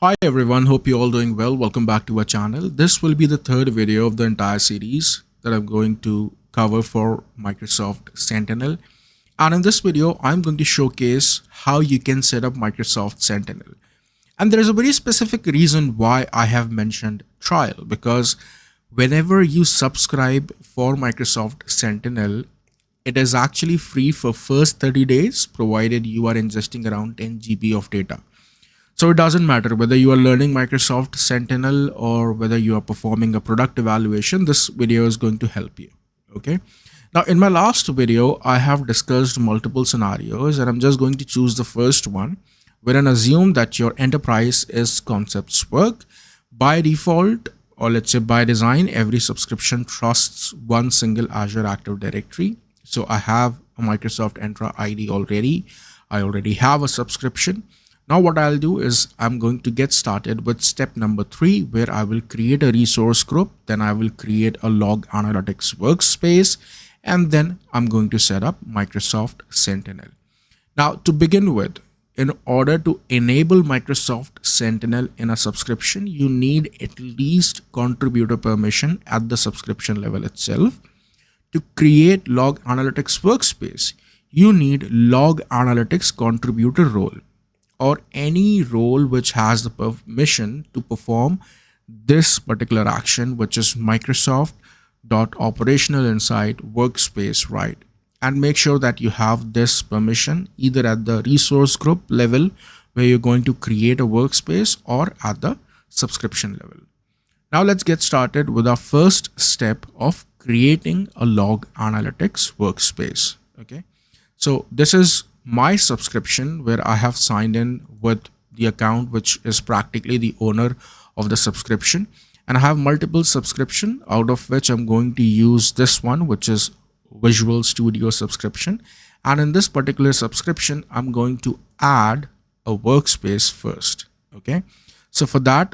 Hi everyone, hope you're all doing well. Welcome back to our channel. This will be the third video of the entire series that I'm going to cover for Microsoft Sentinel. And in this video, I'm going to showcase how you can set up Microsoft Sentinel. And there is a very specific reason why I have mentioned trial, because whenever you subscribe for Microsoft Sentinel, it is actually free for first 30 days, provided you are ingesting around 10 GB of data. So it doesn't matter whether you are learning Microsoft Sentinel or whether you are performing a product evaluation, this video is going to help you. Okay. Now, in my last video, I have discussed multiple scenarios and I'm just going to choose the first one, wherein assume that your enterprise is concepts work. By default, or let's say by design, every subscription trusts one single Azure Active Directory. So I have a Microsoft Entra ID already. I already have a subscription. Now what I'll do is I'm going to get started with step number 3, where I will create a resource group. Then I will create a log analytics workspace, and then I'm going to set up Microsoft Sentinel. Now to begin with, in order to enable Microsoft Sentinel in a subscription, you need at least contributor permission at the subscription level itself. To create log analytics workspace, you need log analytics contributor role, or any role which has the permission to perform this particular action, which is Microsoft.operational insight workspace, right? And make sure that you have this permission either at the resource group level, where you're going to create a workspace, or at the subscription level. Now let's get started with our first step of creating a log analytics workspace. Okay, so this is my subscription where I have signed in with the account which is practically the owner of the subscription, and I have multiple subscription, out of which I'm going to use this one, which is Visual Studio subscription. And in this particular subscription, I'm going to add a workspace first. Okay, so for that,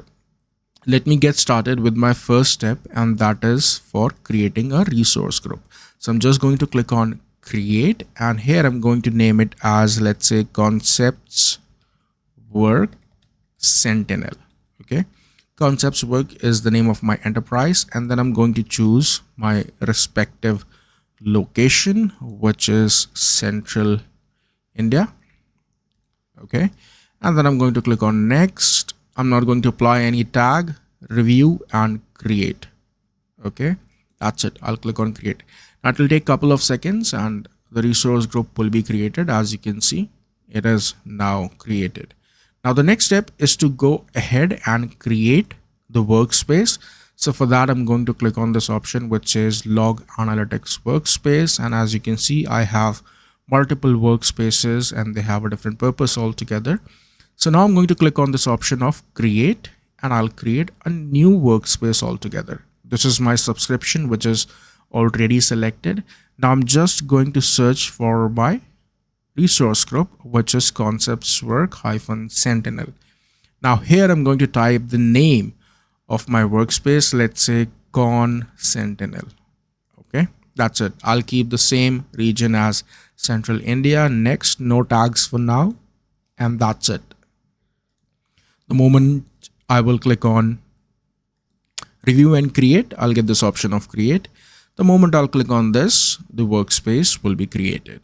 let me get started with my first step, and that is for creating a resource group. So I'm just going to click on create, and here I'm going to name it as, let's say, concepts work Sentinel. Okay, concepts work is the name of my enterprise, and then I'm going to choose my respective location, which is Central India. Okay, and then I'm going to click on next. I'm not going to apply any tag, review and create. Okay, that's it. I'll click on create. That will take a couple of seconds and the resource group will be created. As you can see, it is now created. Now the next step is to go ahead and create the workspace. So for that, I'm going to click on this option which says log analytics workspace, and as you can see, I have multiple workspaces and they have a different purpose altogether. So now I'm going to click on this option of create, and I'll create a new workspace altogether. This is my subscription which is already selected. Now I'm just going to search for my resource group, which is concepts work Sentinel. Now here I'm going to type the name of my workspace, let's say Con Sentinel. Okay, that's it. I'll keep the same region as Central India. Next, no tags for now, and that's it. The moment I will click on review and create, I'll get this option of create. The moment I'll click on this, the workspace will be created.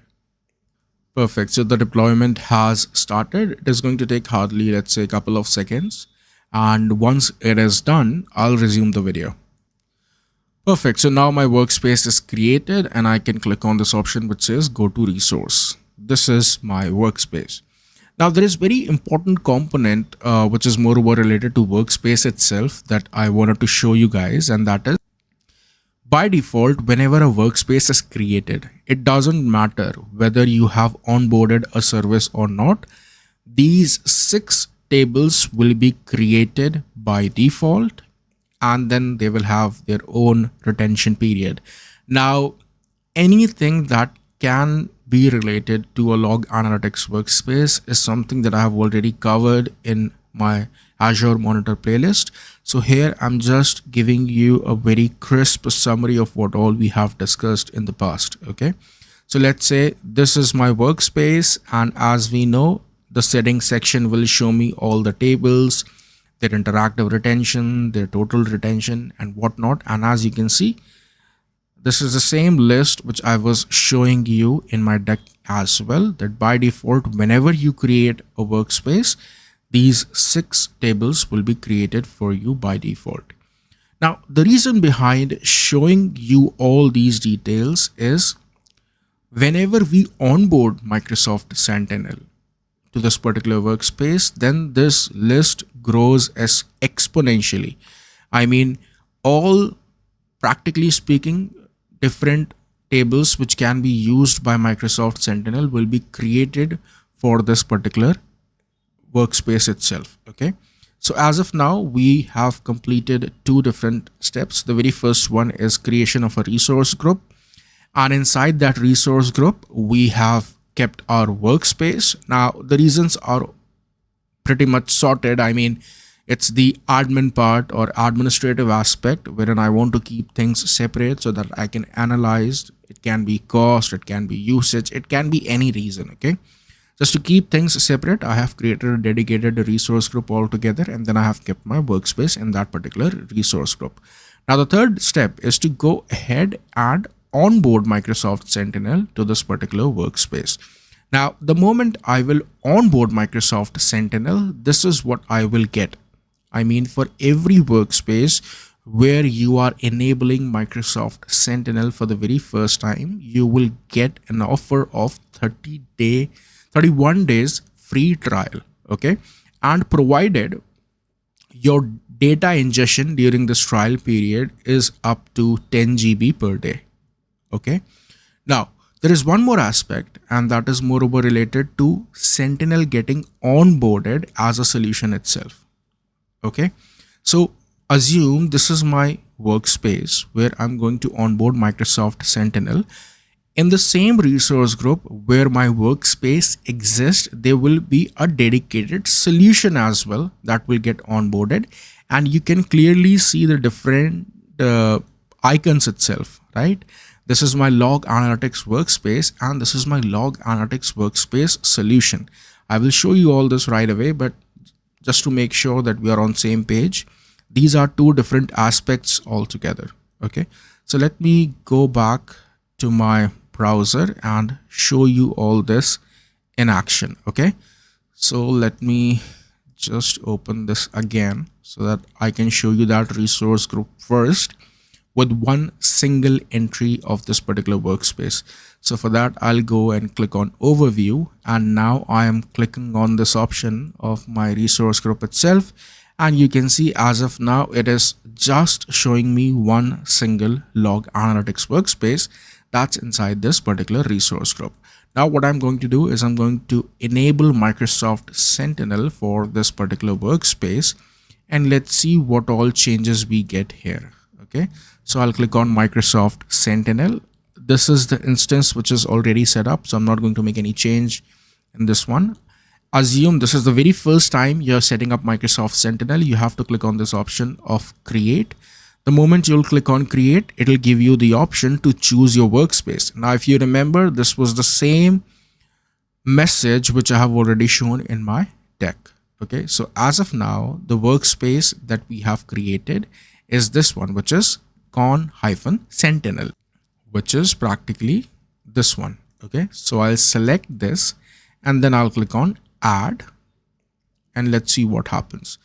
Perfect. So the deployment has started. It is going to take hardly, let's say, a couple of seconds. And once it is done, I'll resume the video. Perfect. So now my workspace is created and I can click on this option which says go to resource. This is my workspace. Now there is very important component which is moreover related to workspace itself that I wanted to show you guys, and that is, by default, whenever a workspace is created, it doesn't matter whether you have onboarded a service or not. These 6 tables will be created by default, and then they will have their own retention period. Now, anything that can be related to a log analytics workspace is something that I have already covered in my Azure Monitor playlist. So here I'm just giving you a very crisp summary of what all we have discussed in the past. Okay, so let's say this is my workspace, and as we know, the settings section will show me all the tables, their interactive retention, their total retention, and whatnot. And as you can see, this is the same list which I was showing you in my deck as well, that by default, whenever you create a workspace, these 6 tables will be created for you by default. Now, the reason behind showing you all these details is whenever we onboard Microsoft Sentinel to this particular workspace, then this list grows as exponentially. I mean, all, practically speaking, different tables which can be used by Microsoft Sentinel will be created for this particular workspace itself. Okay, so as of now, we have completed 2 different steps. The very first one is creation of a resource group, and inside that resource group we have kept our workspace. Now the reasons are pretty much sorted. I mean, it's the admin part or administrative aspect wherein I want to keep things separate so that I can analyze. It can be cost, it can be usage, it can be any reason. Okay, just to keep things separate, I have created a dedicated resource group altogether, and then I have kept my workspace in that particular resource group. Now the third step is to go ahead and onboard Microsoft Sentinel to this particular workspace. Now, the moment I will onboard Microsoft Sentinel, this is what I will get. I mean, for every workspace where you are enabling Microsoft Sentinel for the very first time, you will get an offer of 31 days free trial. Okay, and provided your data ingestion during this trial period is up to 10 GB per day. Okay, now there is one more aspect, and that is moreover related to Sentinel getting onboarded as a solution itself. Okay, so assume this is my workspace where I'm going to onboard Microsoft Sentinel. In the same resource group where my workspace exists, there will be a dedicated solution as well that will get onboarded, and you can clearly see the different icons itself, right? This is my Log Analytics Workspace, and this is my Log Analytics Workspace solution. I will show you all this right away, but just to make sure that we are on same page, these are 2 different aspects altogether. Okay, so let me go back to my browser and show you all this in action. Okay, so let me just open this again so that I can show you that resource group first with one single entry of this particular workspace. So for that, I'll go and click on overview, and now I am clicking on this option of my resource group itself, and you can see as of now it is just showing me one single Log Analytics Workspace that's inside this particular resource group. Now what I'm going to do is I'm going to enable Microsoft Sentinel for this particular workspace, and let's see what all changes we get here. Okay, so I'll click on Microsoft Sentinel. This is the instance which is already set up, so I'm not going to make any change in this one. Assume this is the very first time you're setting up Microsoft Sentinel. You have to click on this option of create. The moment you'll click on create, it'll give you the option to choose your workspace. Now, if you remember, this was the same message which I have already shown in my deck. Okay, so as of now, the workspace that we have created is this one, which is con-sentinel, which is practically this one. Okay, so I'll select this and then I'll click on add, and let's see what happens.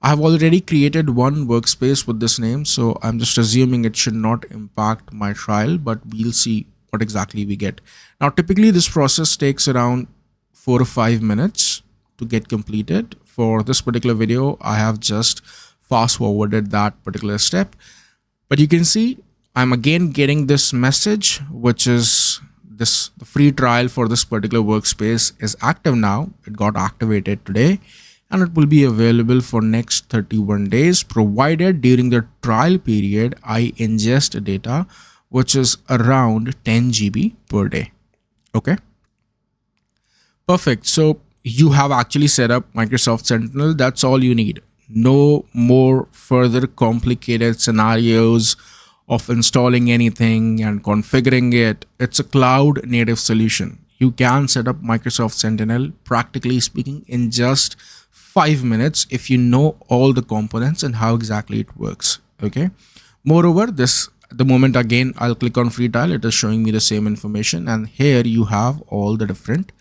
I have already created one workspace with this name, so I'm just assuming it should not impact my trial, but we'll see what exactly we get. Now, typically this process takes around 4 to 5 minutes to get completed. For this particular video, I have just fast forwarded that particular step, but you can see I'm again getting this message, which is the free trial for this particular workspace is active now. It got activated today, and it will be available for next 31 days, provided during the trial period I ingest data, which is around 10 GB per day. Okay, perfect. So you have actually set up Microsoft Sentinel. That's all you need. No more further complicated scenarios of installing anything and configuring it. It's a cloud native solution. You can set up Microsoft Sentinel, practically speaking, in just 5 minutes if you know all the components and how exactly it works. Okay. Moreover, the moment again I'll click on free trial, it is showing me the same information, and here you have all the different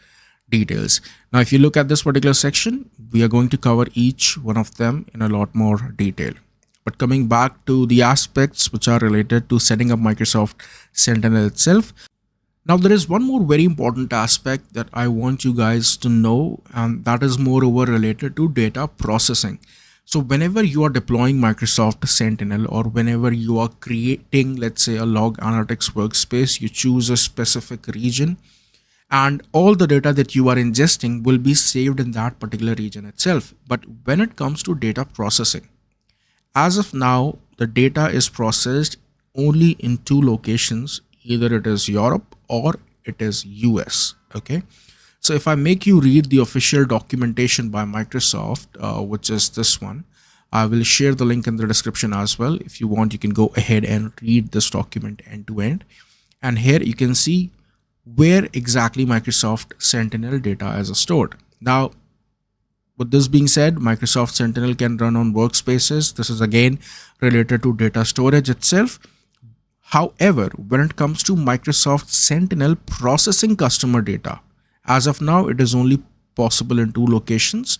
details. Now, if you look at this particular section, we are going to cover each one of them in a lot more detail. But coming back to the aspects which are related to setting up Microsoft Sentinel itself, now there is one more very important aspect that I want you guys to know, and that is moreover related to data processing. So whenever you are deploying Microsoft Sentinel, or whenever you are creating, let's say, a log analytics workspace, you choose a specific region, and all the data that you are ingesting will be saved in that particular region itself. But when it comes to data processing, as of now, the data is processed only in two locations. Either it is Europe or it is US. Okay. So if I make you read the official documentation by Microsoft, which is this one, I will share the link in the description as well. If you want, you can go ahead and read this document end to end. And here you can see where exactly Microsoft Sentinel data is stored. Now, with this being said, Microsoft Sentinel can run on workspaces. This is again related to data storage itself. However, when it comes to Microsoft Sentinel processing customer data, as of now, it is only possible in two locations.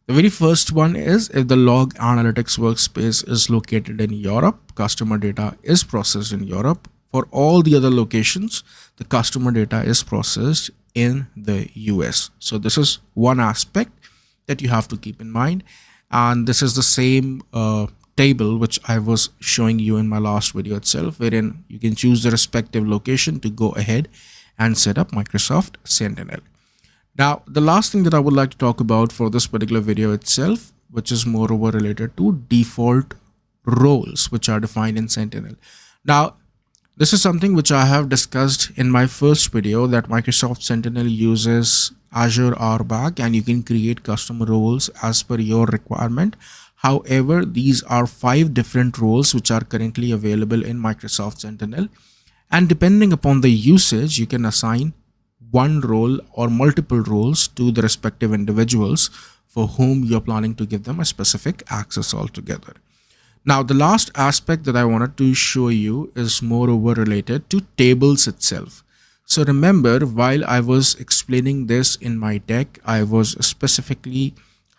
The very first one is if the log analytics workspace is located in Europe, customer data is processed in Europe. For all the other locations, the customer data is processed in the US. So this is one aspect that you have to keep in mind. And this is the same table which I was showing you in my last video itself, wherein you can choose the respective location to go ahead and set up Microsoft Sentinel. Now, the last thing that I would like to talk about for this particular video itself, which is moreover related to default roles which are defined in Sentinel. Now, this is something which I have discussed in my first video, that Microsoft Sentinel uses Azure RBAC and you can create custom roles as per your requirement. However, these are 5 different roles which are currently available in Microsoft Sentinel. And depending upon the usage, you can assign one role or multiple roles to the respective individuals for whom you're planning to give them a specific access altogether. Now, the last aspect that I wanted to show you is moreover related to tables itself. So remember, while I was explaining this in my deck, I was specifically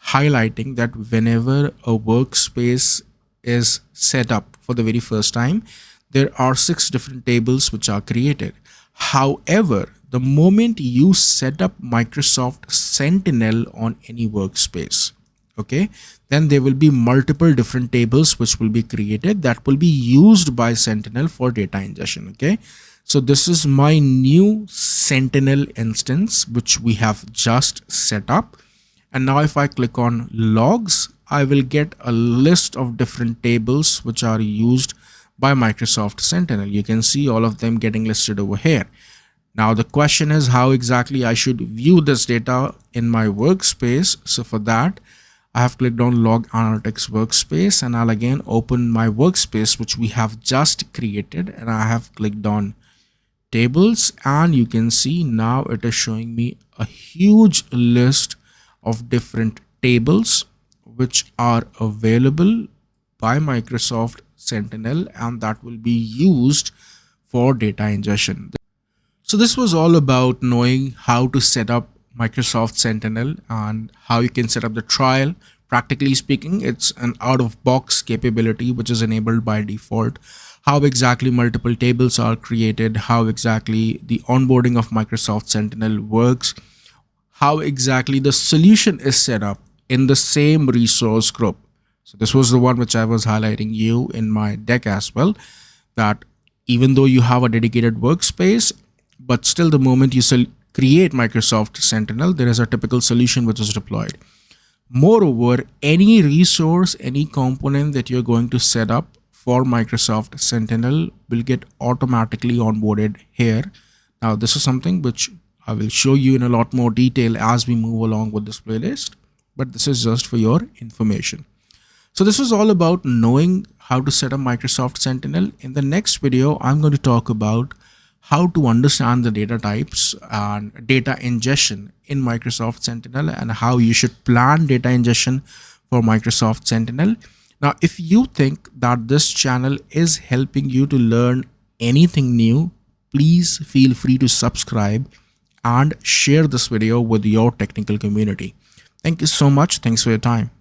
highlighting that whenever a workspace is set up for the very first time, there are 6 different tables which are created. However, the moment you set up Microsoft Sentinel on any workspace, okay, then there will be multiple different tables which will be created that will be used by Sentinel for data ingestion. Okay, so this is my new Sentinel instance which we have just set up. And now if I click on logs, I will get a list of different tables which are used by Microsoft Sentinel. You can see all of them getting listed over here. Now the question is how exactly I should view this data in my workspace. So for that, I have clicked on log analytics workspace, and I'll again open my workspace which we have just created, and I have clicked on tables, and you can see now it is showing me a huge list of different tables which are available by Microsoft Sentinel, and that will be used for data ingestion. So this was all about knowing how to set up Microsoft Sentinel and how you can set up the trial. Practically speaking, it's an out-of-box capability which is enabled by default. How exactly multiple tables are created, how exactly the onboarding of Microsoft Sentinel works, how exactly the solution is set up in the same resource group. So this was the one which I was highlighting you in my deck as well, that even though you have a dedicated workspace, but still the moment you create Microsoft Sentinel, there is a typical solution which is deployed. Moreover, any resource, any component that you're going to set up for Microsoft Sentinel will get automatically onboarded here. Now, this is something which I will show you in a lot more detail as we move along with this playlist, but this is just for your information. So this is all about knowing how to set up Microsoft Sentinel. In the next video, I'm going to talk about how to understand the data types and data ingestion in Microsoft Sentinel, and how you should plan data ingestion for Microsoft Sentinel. Now, if you think that this channel is helping you to learn anything new, please feel free to subscribe and share this video with your technical community. Thank you so much. Thanks for your time.